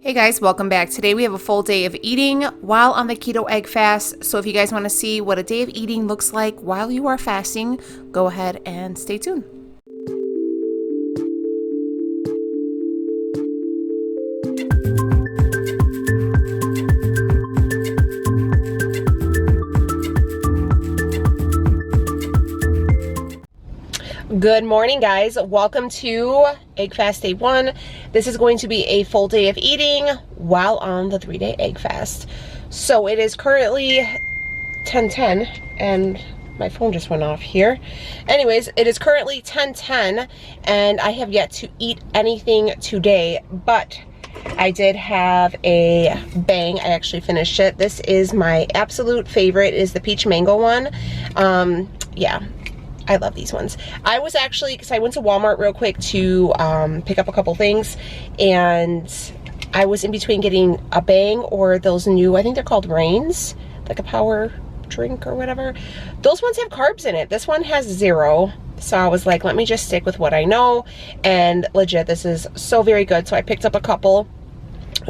Hey guys, welcome back. Today we have a full day of eating while on the keto egg fast. So if you guys want to see what a day of eating looks like while you are fasting, go ahead and stay tuned. Good morning, guys. Welcome to Egg Fast Day 1. This is going to be a full day of eating while on the 3-day egg fast. So it is currently 10:10 and my phone just went off here. Anyways, it is currently 10:10 and I have yet to eat anything today, but I did have a bang. I actually finished it. This is my absolute favorite, is the peach mango one. Yeah, I love these ones. I was actually, because I went to Walmart real quick to pick up a couple things, and I was in between getting a bang or those new, I think they're called Reigns, like a power drink or whatever. Those ones have carbs in it. This one has 0. So I was like, let me just stick with what I know. And legit, this is so very good. So I picked up a couple.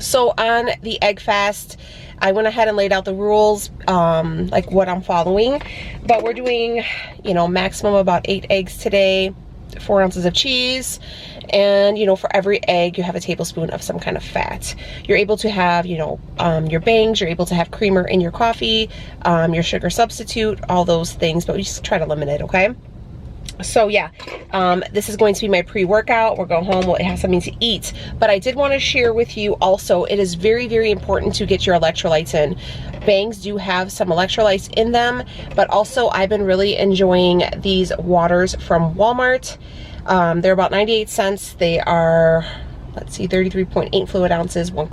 So on the egg fast, I went ahead and laid out the rules, like what I'm following. But we're doing, you know, maximum about 8 eggs today, 4 ounces of cheese, and, you know, for every egg, you have a tablespoon of some kind of fat. You're able to have, you know, your bangs, you're able to have creamer in your coffee, your sugar substitute, all those things, but we just try to limit it, okay? So yeah, this is going to be my pre-workout. We'll go home, we'll have something to eat. But I did want to share with you also, it is very, very important to get your electrolytes in. Bangs do have some electrolytes in them, but also I've been really enjoying these waters from Walmart. They're about 98 cents. They are, let's see, 33.8 fluid ounces, 1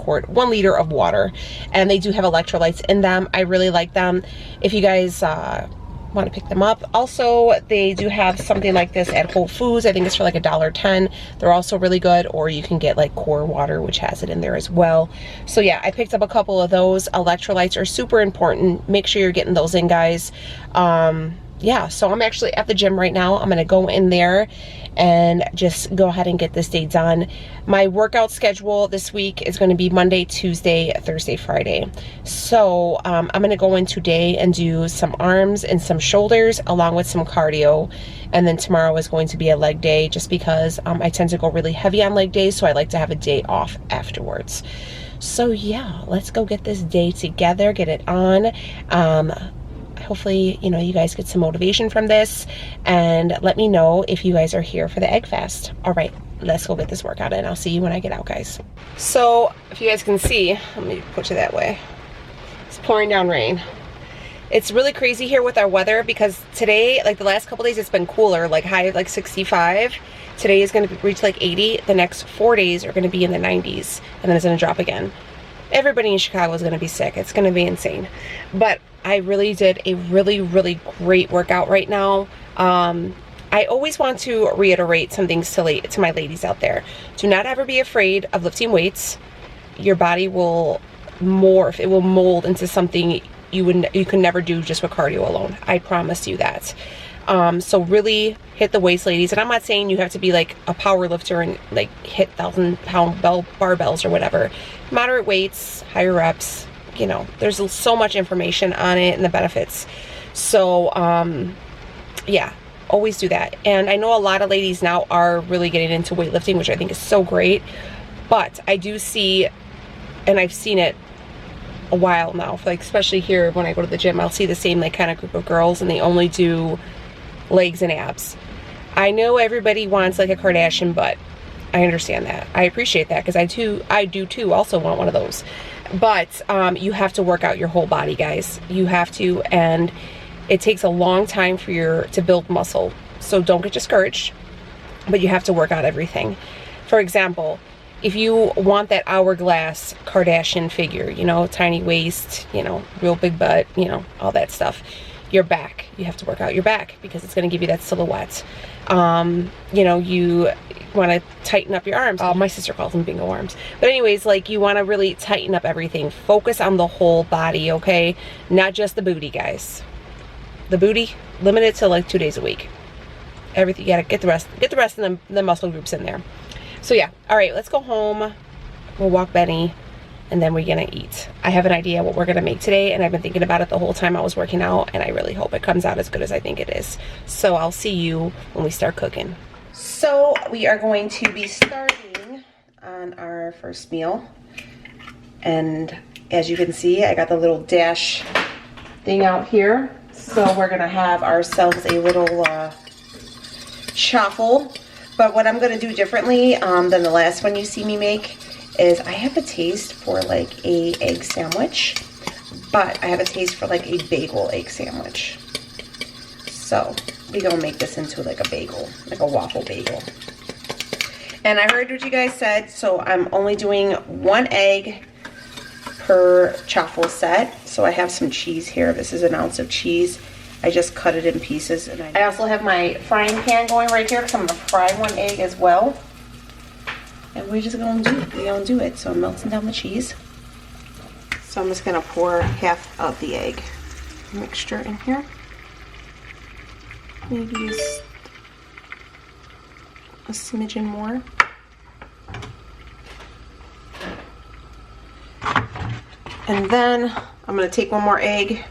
liter of water. And they do have electrolytes in them. I really like them. If you guys want to pick them up. Also, they do have something like this at Whole Foods. I think it's for like $1.10. They're also really good. Or you can get like Core Water, which has it in there as well. So yeah, I picked up a couple of those. Electrolytes are super important. Make sure you're getting those in, guys. Yeah, so I'm actually at the gym right now. I'm gonna go in there and just go ahead and get this day done. My workout schedule this week is gonna be Monday, Tuesday, Thursday, Friday. So I'm gonna go in today and do some arms and some shoulders along with some cardio. And then tomorrow is going to be a leg day, just because I tend to go really heavy on leg days, so I like to have a day off afterwards. So yeah, let's go get this day together, get it on. Hopefully, you know, you guys get some motivation from this, and let me know if you guys are here for the egg fast. All right, let's go get this workout in. I'll see you when I get out, guys. So if you guys can see, let me put you that way. It's pouring down rain. It's really crazy here with our weather, because today, like the last couple days, it's been cooler, like high of like 65. Today is going to reach like 80. The next 4 days are going to be in the 90s, and then it's going to drop again. Everybody in Chicago is going to be sick. It's going to be insane. But I really did a really, really great workout right now. I always want to reiterate some things to my ladies out there. Do not ever be afraid of lifting weights. Your body will morph. It will mold into something you can never do just with cardio alone. I promise you that. So really hit the weights, ladies. And I'm not saying you have to be like a power lifter and like hit 1,000-pound barbells or whatever. Moderate weights, higher reps, you know, there's so much information on it and the benefits. So yeah, always do that. And I know a lot of ladies now are really getting into weightlifting, which I think is so great. But I do see, and I've seen it a while now, like especially here when I go to the gym, I'll see the same like kind of group of girls, and they only do legs and abs. I know everybody wants like a Kardashian butt. I understand that. I appreciate that, because I do too also want one of those. But you have to work out your whole body, guys. You have to, and it takes a long time for to build muscle. So don't get discouraged, but you have to work out everything. For example, if you want that hourglass Kardashian figure, you know, tiny waist, you know, real big butt, you know, all that stuff. Your back, you have to work out your back, because it's going to give you that silhouette. You know, you want to tighten up your arms. My sister calls them bingo arms. But anyways, like, you want to really tighten up everything. Focus on the whole body, okay? Not just the booty, guys. The booty, limit it to like 2 days a week. Everything, you got to get the rest of the muscle groups in there. So yeah, all right, let's go home. We'll walk Benny, and then we're gonna eat. I have an idea what we're gonna make today, and I've been thinking about it the whole time I was working out, and I really hope it comes out as good as I think it is. So I'll see you when we start cooking. So we are going to be starting on our first meal, and as you can see, I got the little dash thing out here. So we're gonna have ourselves a little chaffle. But what I'm gonna do differently than the last one you see me make is I have a taste for like a egg sandwich, but I have a taste for like a bagel egg sandwich. So we gonna make this into like a bagel, like a waffle bagel. And I heard what you guys said, so I'm only doing 1 egg per chaffle set. So I have some cheese here. This is 1 ounce of cheese. I just cut it in pieces, and I also have my frying pan going right here because I'm gonna fry 1 egg as well. And we're just gonna do it. So I'm melting down the cheese. So I'm just gonna pour half of the egg mixture in here. Maybe just a smidgen more. And then I'm gonna take 1 more egg,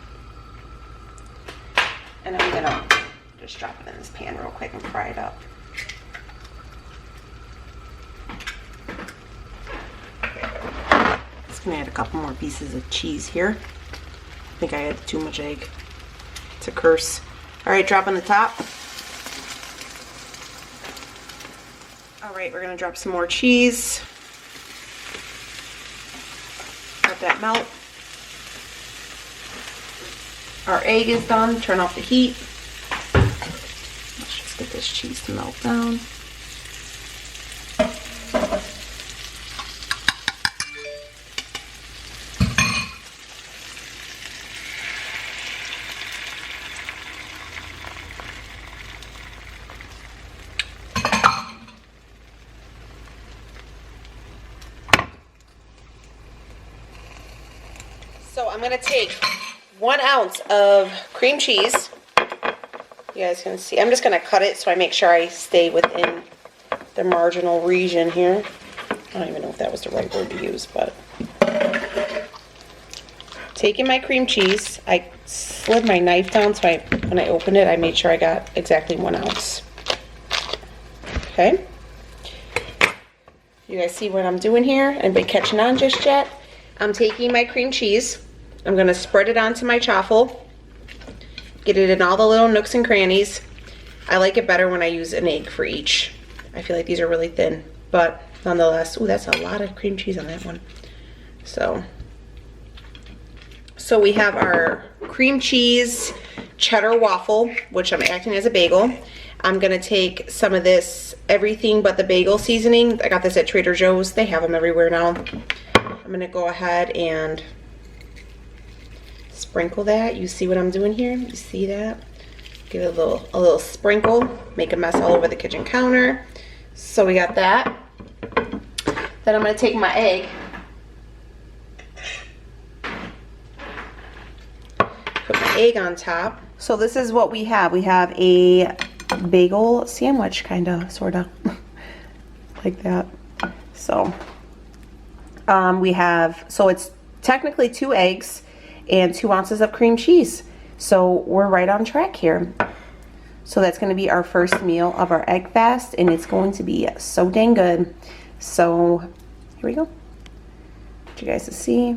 and I'm gonna just drop it in this pan real quick and fry it up. Just gonna add a couple more pieces of cheese here. I think I added too much egg. It's a curse. All right, drop on the top. All right, we're gonna drop some more cheese. Let that melt. Our egg is done. Turn off the heat. Let's just get this cheese to melt down. So I'm gonna take 1 ounce of cream cheese. You guys can see, I'm just gonna cut it so I make sure I stay within the marginal region here. I don't even know if that was the right word to use, but. Taking my cream cheese, I slid my knife down so when I opened it, I made sure I got exactly 1 ounce. Okay. You guys see what I'm doing here? Anybody catching on just yet? I'm taking my cream cheese. I'm gonna spread it onto my chaffle. Get it in all the little nooks and crannies. I like it better when I use an egg for each. I feel like these are really thin, but nonetheless, ooh, that's a lot of cream cheese on that one. So we have our cream cheese cheddar waffle, which I'm acting as a bagel. I'm gonna take some of this everything but the bagel seasoning. I got this at Trader Joe's. They have them everywhere now. I'm gonna go ahead and sprinkle that. You see what I'm doing here? You see that? Give it a little sprinkle. Make a mess all over the kitchen counter. So we got that. Then I'm gonna take my egg. Put my egg on top. So this is what we have. We have a bagel sandwich, kinda, sorta, like that. So so it's technically 2 eggs and 2 ounces of cream cheese. So we're right on track here. So that's gonna be our first meal of our egg fast, and it's going to be so dang good. So here we go. Want you guys to see.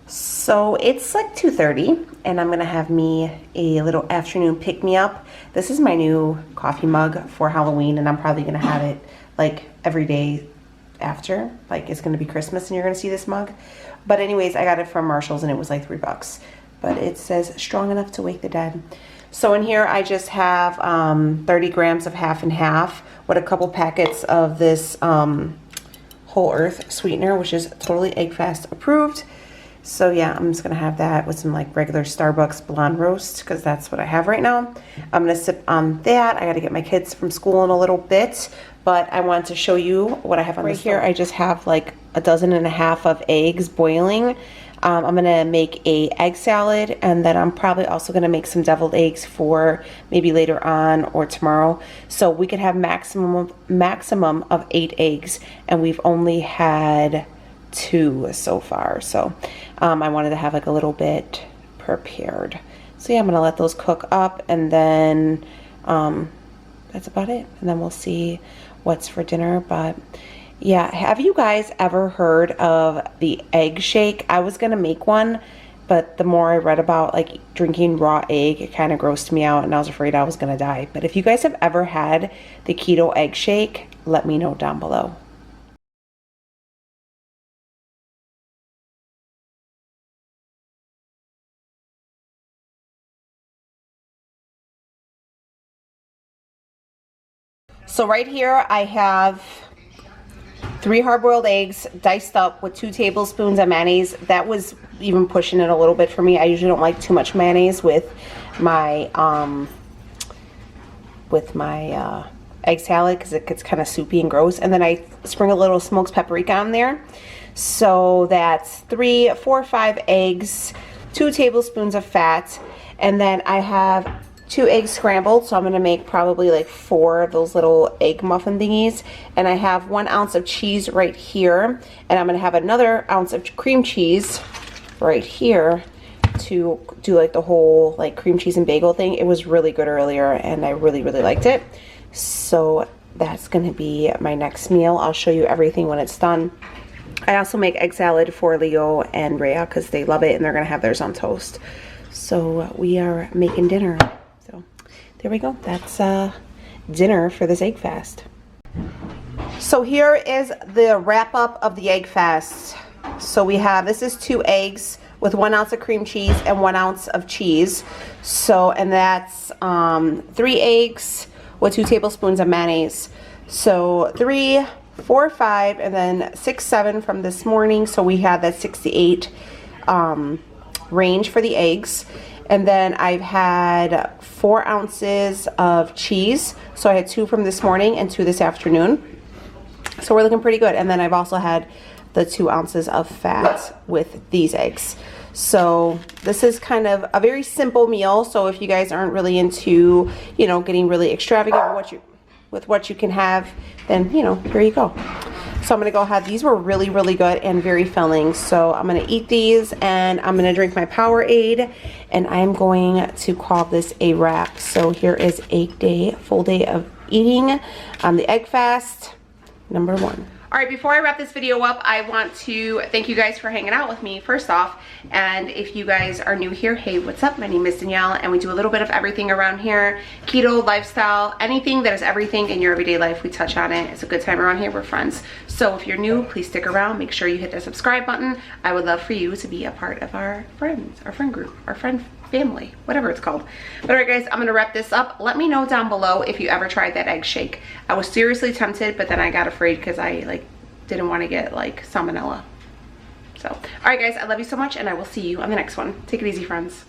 So it's like 2:30, and I'm gonna have me a little afternoon pick-me-up. This is my new coffee mug for Halloween, and I'm probably gonna have it like every day after. Like it's gonna be Christmas and you're gonna see this mug. But anyways, I got it from Marshall's and it was like $3. But it says strong enough to wake the dead. So in here I just have 30 grams of half and half with a couple packets of this Whole Earth sweetener, which is totally EGGFAST approved. So yeah, I'm just gonna have that with some like regular Starbucks blonde roast because that's what I have right now. I'm gonna sip on that. I gotta get my kids from school in a little bit, but I want to show you what I have on right here. I just have like 1.5 dozen of eggs boiling. I'm gonna make a egg salad, and then I'm probably also gonna make some deviled eggs for maybe later on or tomorrow. So we could have maximum of 8 eggs, and we've only had 2 so far. So I wanted to have like a little bit prepared. So yeah, I'm gonna let those cook up, and then that's about it. And then we'll see what's for dinner. But yeah, have you guys ever heard of the egg shake? I was gonna make one, but the more I read about like drinking raw egg, it kind of grossed me out, and I was afraid I was gonna die. But if you guys have ever had the keto egg shake, let me know down below. So right here I have 3 hard-boiled eggs diced up with 2 tablespoons of mayonnaise. That was even pushing it a little bit for me. I usually don't like too much mayonnaise with my egg salad because it gets kind of soupy and gross. And then I spring a little smoked paprika on there. So that's 3, 4, 5 eggs, 2 tablespoons of fat, and then I have 2 eggs scrambled, so I'm gonna make probably like 4 of those little egg muffin thingies. And I have 1 ounce of cheese right here, and I'm gonna have another ounce of cream cheese right here to do like the whole like cream cheese and bagel thing. It was really good earlier, and I really liked it. So that's gonna be my next meal. I'll show you everything when it's done. I also make egg salad for Leo and Rhea because they love it, and they're gonna have theirs on toast. So we are making dinner. So there we go. That's dinner for this egg fast. So here is the wrap up of the egg fast. So we have, this is 2 eggs with 1 ounce of cream cheese and 1 ounce of cheese. So, and that's 3 eggs with 2 tablespoons of mayonnaise. So 3, 4, 5, and then 6, 7 from this morning. So we had that 6 to 8 range for the eggs. And then I've had 4 ounces of cheese. So I had 2 from this morning and 2 this afternoon. So we're looking pretty good. And then I've also had the 2 ounces of fat with these eggs. So this is kind of a very simple meal. So if you guys aren't really into, you know, getting really extravagant with what you can have, then, you know, here you go. So I'm gonna go ahead. These were really good and very filling. So I'm gonna eat these, and I'm gonna drink my Powerade, and I'm going to call this a wrap. So here is a full day of eating on the egg fast, number 1. All right, before I wrap this video up, I want to thank you guys for hanging out with me, first off. And if you guys are new here, hey, what's up? My name is Danielle, and we do a little bit of everything around here. Keto, lifestyle, anything that is everything in your everyday life, we touch on it. It's a good time around here. We're friends. So if you're new, please stick around. Make sure you hit the subscribe button. I would love for you to be a part of our friends, our friend group, our friend family, whatever it's called. But all right, guys, I'm gonna wrap this up. Let me know down below if you ever tried that egg shake. I was seriously tempted, but then I got afraid because I like didn't want to get like salmonella. So all right, guys, I love you so much, and I will see you on the next one. Take it easy, friends.